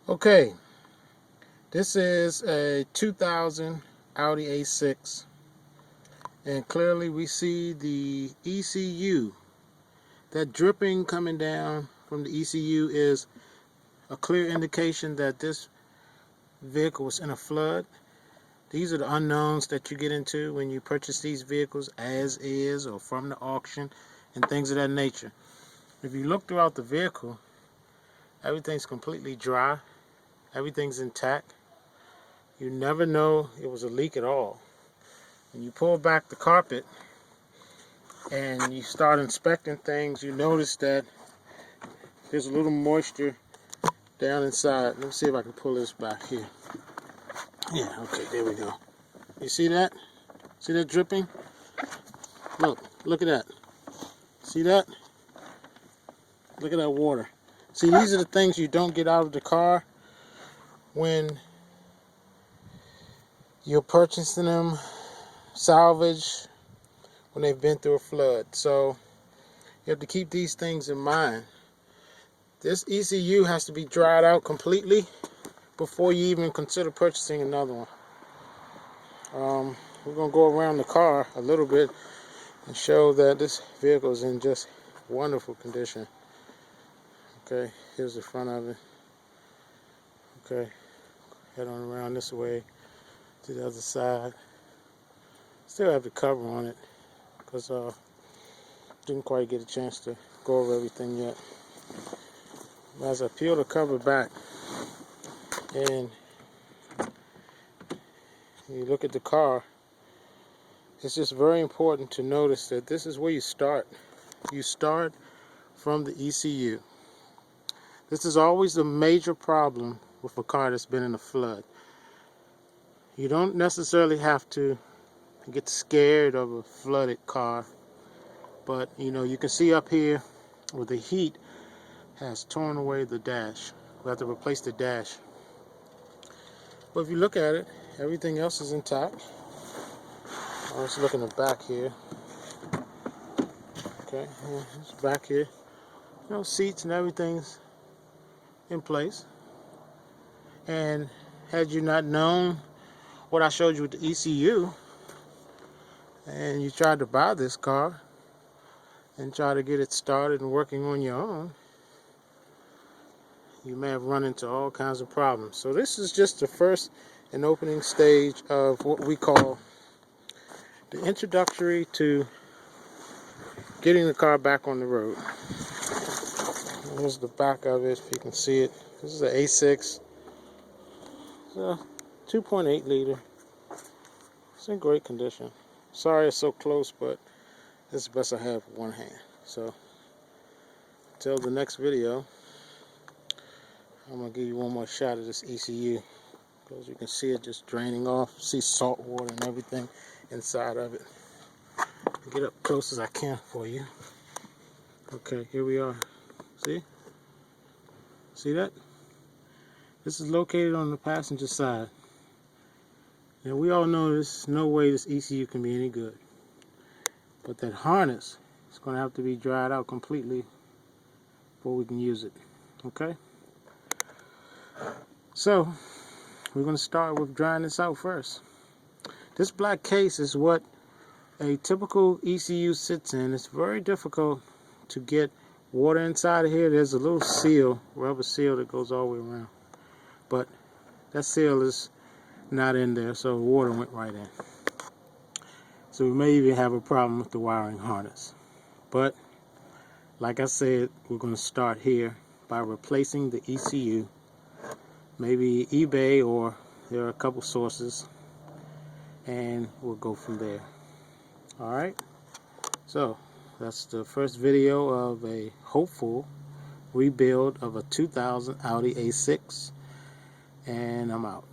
Okay, this is a 2000 Audi A6, and clearly we see the ECU. That dripping coming down from the ECU is a clear indication that this vehicle was in a flood. These are the unknowns that you get into when you purchase these vehicles as is or from the auction and things of that nature. If you look throughout the vehicle, everything's completely dry. Everything's intact. You never know it was a leak at all. When you pull back the carpet and you start inspecting things, you notice that there's a little moisture down inside. Let me see if I can pull this back here. Yeah, okay, there we go. You see that? See that dripping? Look at that. See that? Look at that water. See, these are the things you don't get out of the car when you're purchasing them salvage when they've been through a flood. So you have to keep these things in mind. This ECU has to be dried out completely before you even consider purchasing another one. We're going to go around the car a little bit and show that this vehicle is in just wonderful condition. Okay, here's the front of it. Okay, head on around this way to the other side. Still have the cover on it because didn't quite get a chance to go over everything yet. As I peel the cover back and you look at the car, it's just very important to notice that this is where you start. You start from the ECU. This is always a major problem with a car that's been in a flood. You don't necessarily have to get scared of a flooded car, but you can see up here where the heat has torn away the dash. We have to replace the dash. But if you look at it, everything else is intact. Let's look in the back here. Okay, it's back here. Seats and everything's in place. And had you not known what I showed you with the ECU, and you tried to buy this car and try to get it started and working on your own, you may have run into all kinds of problems. So this is just the first and opening stage of what we call the introductory to getting the car back on the road. Here's the back of it, if you can see it. This is an A6. It's a 2.8 liter. It's in great condition. Sorry it's so close, but it's the best I have with one hand. So, until the next video, I'm going to give you one more shot of this ECU. Because you can see it just draining off. See salt water and everything inside of it. I'll get up close as I can for you. Okay, here we are. See? See that? This is located on the passenger side. And we all know there's no way this ECU can be any good. But that harness is going to have to be dried out completely before we can use it. Okay? So, we're going to start with drying this out first. This black case is what a typical ECU sits in. It's very difficult to get water inside of here. There's a little seal, rubber seal that goes all the way around. But that seal is not in there, so water went right in. So we may even have a problem with the wiring harness. But like I said, we're going to start here by replacing the ECU. Maybe eBay, or there are a couple sources, and we'll go from there. Alright, so that's the first video of a hopeful rebuild of a 2000 Audi A6, and I'm out.